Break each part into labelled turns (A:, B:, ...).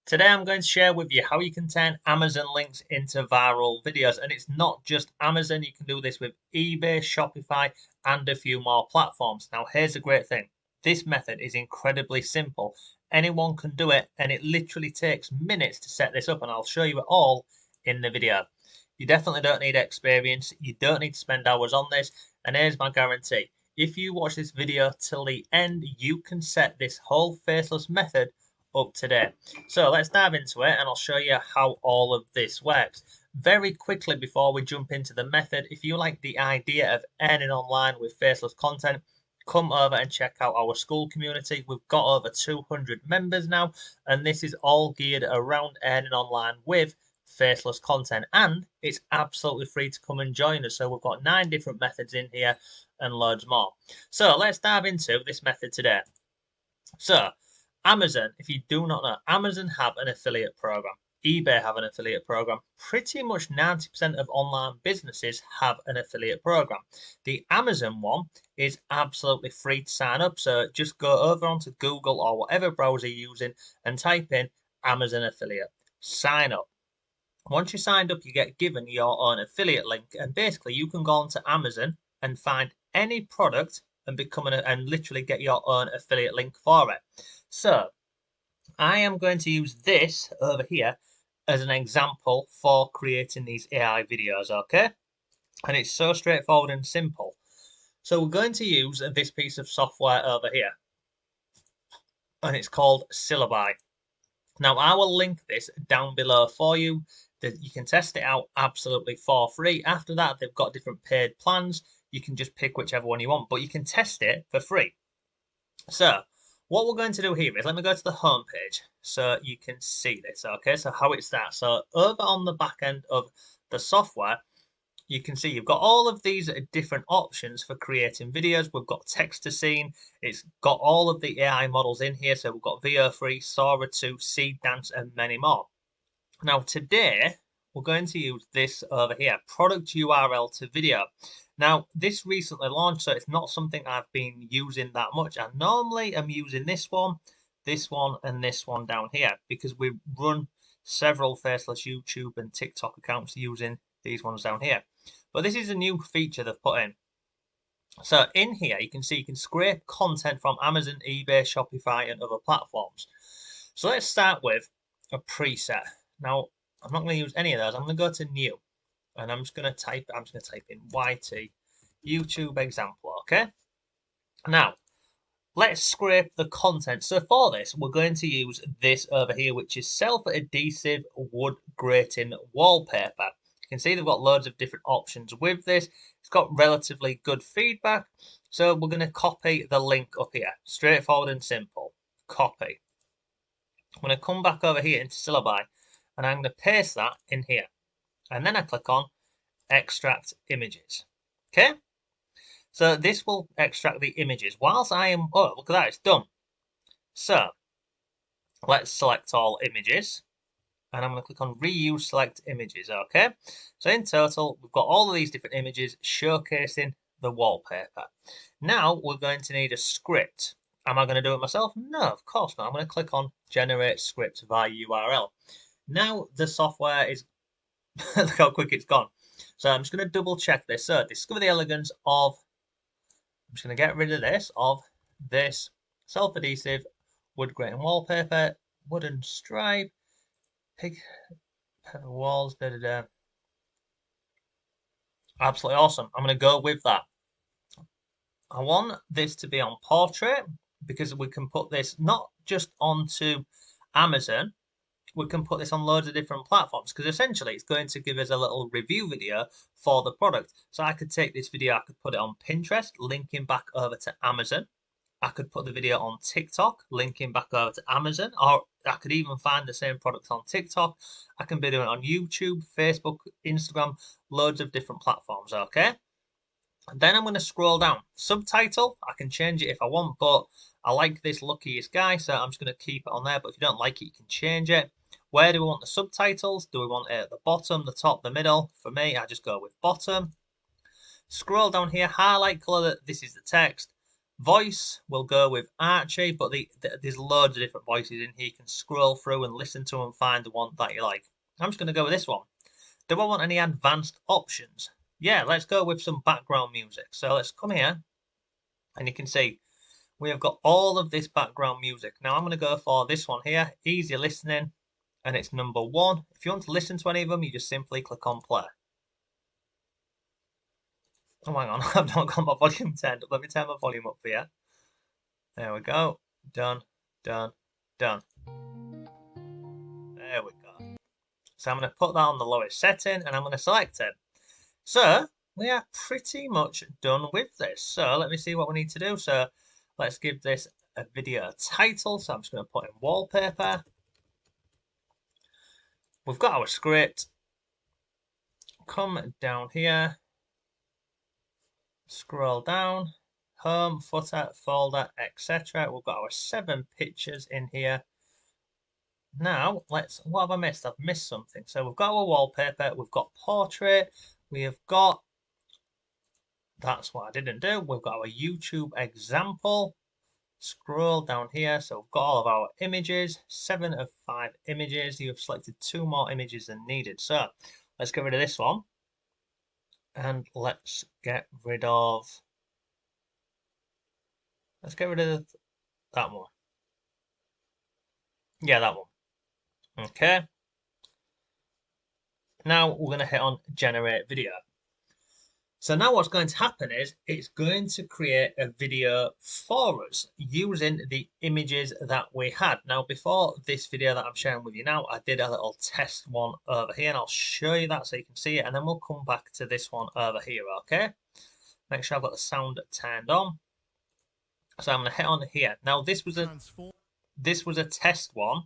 A: Today I'm going to share with you how you can turn Amazon links into viral videos. And it's not just Amazon, you can do this with eBay, Shopify, and a few more platforms. Now, here's the great thing. This method is incredibly simple. Anyone can do it, and it literally takes minutes to set this up, and I'll show you it all in the video. You definitely don't need experience, you don't need to spend hours on this, and here's my guarantee. If you watch this video till the end, you can set this whole faceless method up today. So let's dive into it and I'll show you how all of this works. Very quickly before we jump into the method, if you like the idea of earning online with faceless content, come over and check out our school community. We've got over 200 members now, and this is all geared around earning online with faceless content, and it's absolutely free to come and join us. So we've got 9 different methods in here and loads more. So let's dive into this method today. So Amazon, if you do not know, Amazon have an affiliate program. eBay have an affiliate program. Pretty much 90% of online businesses have an affiliate program. The Amazon one is absolutely free to sign up. So just go over onto Google or whatever browser you're using and type in Amazon affiliate. Sign up. Once you're signed up, you get given your own affiliate link. And basically, you can go onto Amazon and find any product and and literally get your own affiliate link for it. So I am going to use this over here as an example for creating these AI videos, okay? And it's so straightforward and simple. So we're going to use this piece of software over here, and it's called Syllaby. Now I will link this down below for you. That you can test it out absolutely for free. After that, they've got different paid plans. You can just pick whichever one you want, but you can test it for free. So what we're going to do here is, let me go to the home page so you can see this. Okay, so how it starts. So over on the back end of the software, you can see you've got all of these different options for creating videos. We've got text to scene. It's got all of the AI models in here. So we've got VO3, Sora 2, Seed Dance, and many more. Now today, we're going to use this over here, product URL to video. Now, this recently launched, so it's not something I've been using that much. I normally am using this one, and this one down here, because we run several faceless YouTube and TikTok accounts using these ones down here. But this is a new feature they've put in. So in here, you can see you can scrape content from Amazon, eBay, Shopify, and other platforms. So let's start with a preset. Now, I'm not going to use any of those. I'm going to go to new, and I'm just going to type in YT YouTube example, okay? Now, let's scrape the content. So for this, we're going to use this over here, which is self-adhesive wood grating wallpaper. You can see they've got loads of different options with this. It's got relatively good feedback. So we're going to copy the link up here. Straightforward and simple. Copy. I'm going to come back over here into Syllabi, and I'm going to paste that in here. And then I click on extract images. Okay? So this will extract the images. Whilst I am, oh, look at that, it's done. So let's select all images. And I'm going to click on reuse select images. Okay? So in total, we've got all of these different images showcasing the wallpaper. Now we're going to need a script. Am I going to do it myself? No, of course not. I'm going to click on generate script via URL. Now the software is, look how quick it's gone. So I'm just going to double check this. So discover the elegance of, I'm just going to get rid of this self-adhesive wood grating wallpaper, wooden stripe, pig walls, da da da. Absolutely awesome. I'm going to go with that. I want this to be on portrait because we can put this not just onto Amazon, we can put this on loads of different platforms, because essentially it's going to give us a little review video for the product. So I could take this video, I could put it on Pinterest, linking back over to Amazon. I could put the video on TikTok, linking back over to Amazon, or I could even find the same product on TikTok. I can be doing it on YouTube, Facebook, Instagram, loads of different platforms, okay? And then I'm going to scroll down. Subtitle, I can change it if I want, but I like this luckiest guy, so I'm just going to keep it on there. But if you don't like it, you can change it. Where do we want the subtitles? Do we want it at the bottom, the top, the middle? For me, I just go with bottom. Scroll down here, highlight color, this is the text. Voice will go with Archie, but there's loads of different voices in here. You can scroll through and listen to and find the one that you like. I'm just going to go with this one. Do I want any advanced options? Yeah, let's go with some background music. So let's come here and you can see we have got all of this background music. Now I'm going to go for this one here, easy listening, and it's number 1. If you want to listen to any of them, you just simply click on play. Oh, hang on, I've not got my volume turned up. Let me turn my volume up for you. There we go. Done, done, done. There we go. So I'm going to put that on the lowest setting and I'm going to select it. So we are pretty much done with this. So let me see what we need to do. So let's give this a video title. So I'm just going to put in wallpaper. We've got our script. Come down here. Scroll down. Home, footer, folder, etc. We've got our 7 pictures in here. Now, what have I missed? I've missed something. So we've got our wallpaper, we've got portrait, we have got, that's what I didn't do, we've got our YouTube example. Scroll down here, so we've got all of our images, 7 of 5 images. You've selected 2 more images than needed. So let's get rid of this one. And let's get rid of that one. Yeah, that one. Okay. Now we're going to hit on generate video. So now what's going to happen is it's going to create a video for us using the images that we had. Now before this video that I'm sharing with you now, I did a little test one over here and I'll show you that so you can see it and then we'll come back to this one over here, okay? Make sure I've got the sound turned on. So I'm going to hit on here. Now this was a test one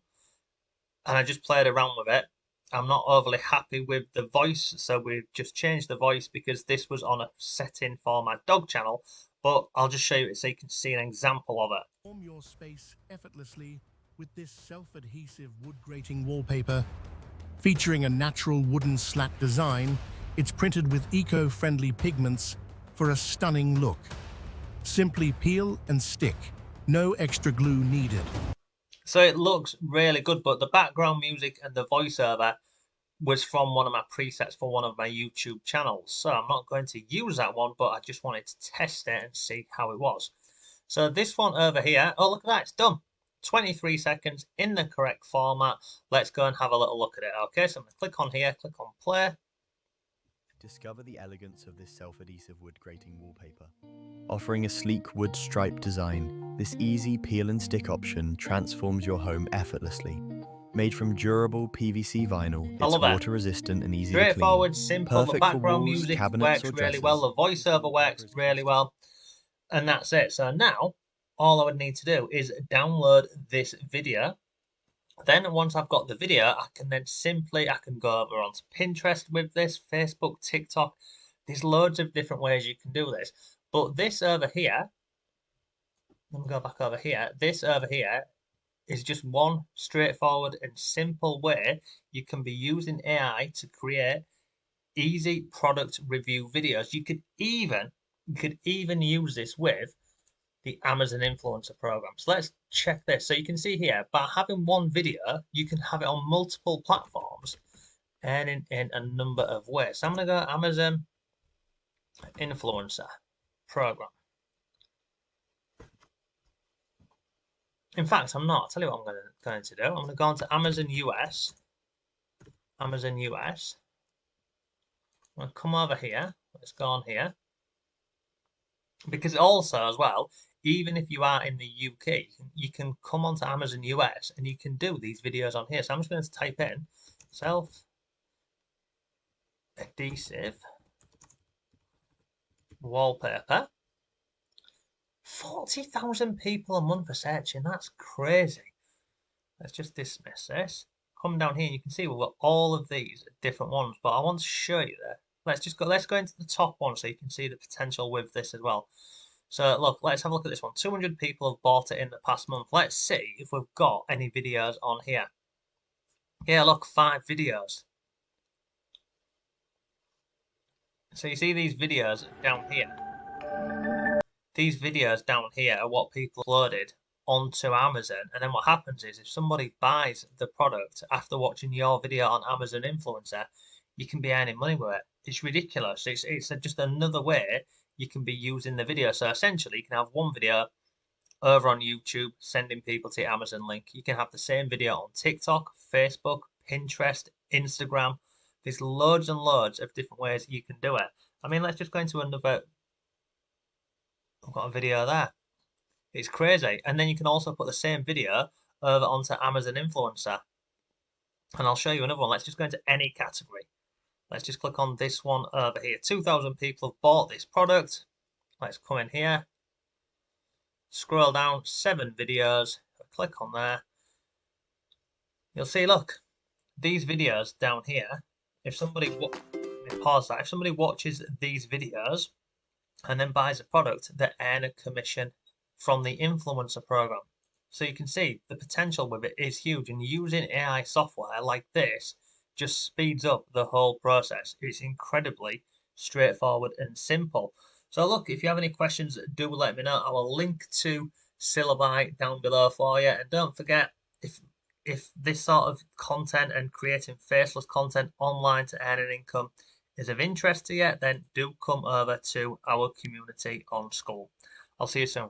A: and I just played around with it. I'm not overly happy with the voice, so we've just changed the voice because this was on a setting for my dog channel, but I'll just show you it so you can see an example of it.
B: Form your space effortlessly with this self-adhesive wood grating wallpaper. Featuring a natural wooden slat design, it's printed with eco-friendly pigments for a stunning look. Simply peel and stick. No extra glue needed.
A: So it looks really good, but the background music and the voiceover was from one of my presets for one of my YouTube channels. So I'm not going to use that one, but I just wanted to test it and see how it was. So this one over here, oh look at that, it's done. 23 seconds in the correct format. Let's go and have a little look at it. Okay, so I'm going to click on here, click on play.
C: Discover the elegance of this self-adhesive wood grating wallpaper. Offering a sleek wood stripe design, this easy peel and stick option transforms your home effortlessly. Made from durable PVC vinyl, it's water resistant and easy to clean.
A: Straightforward, simple.
C: Perfect
A: the background
C: for walls,
A: music
C: cabinets,
A: works
C: or
A: really
C: dresses.
A: well. The voiceover works really well. And that's it. So now all I would need to do is download this video. Then once I've got the video, I can go over onto Pinterest with this, Facebook, TikTok. There's loads of different ways you can do this. But this over here, let me go back over here. This over here is just one straightforward and simple way you can be using AI to create easy product review videos. You could even use this with the Amazon influencer program. So let's check this. So you can see here, by having one video, you can have it on multiple platforms and in a number of ways. So I'm going to go Amazon influencer program. In fact, I'm not. I'll tell you what I'm going to do. I'm going to go on to Amazon US. Amazon US. I'm going to come over here. Let's go on here. Because also, as well, even if you are in the UK, you can come onto Amazon US and you can do these videos on here. So I'm just going to type in self-adhesive wallpaper. 40,000 people a month are searching. That's crazy. Let's just dismiss this. Come down here and you can see we've got all of these different ones, but I want to show you that. Let's go into the top one so you can see the potential with this as well. So look, let's have a look at this one. 200 people have bought it in the past month. Let's see if we've got any videos on here. Yeah, look, 5 videos. So you see these videos down here. these videos down here are what people uploaded onto Amazon. And then what happens is if somebody buys the product after watching your video on Amazon Influencer, you can be earning money with it. It's ridiculous. It's just another way you can be using the video. So essentially, you can have one video over on YouTube sending people to the Amazon link. You can have the same video on TikTok, Facebook, Pinterest, Instagram. There's loads and loads of different ways you can do it. I mean, let's just go into another. I've got a video there. It's crazy. And then you can also put the same video over onto Amazon Influencer. And I'll show you another one. Let's just go into any category. Let's just click on this one over here. 2,000 people have bought this product. Let's come in here. Scroll down, 7 videos. Click on there. You'll see, look, these videos down here. If somebody pause that. If somebody watches these videos and then buys a product, they earn a commission from the influencer program. So you can see the potential with it is huge, and using AI software like this just speeds up the whole process. It's incredibly straightforward and simple. So look, if you have any questions, do let me know. I will link to Syllaby down below for you. And don't forget, if this sort of content and creating faceless content online to earn an income is of interest to you, then do come over to our community on School. I'll see you soon.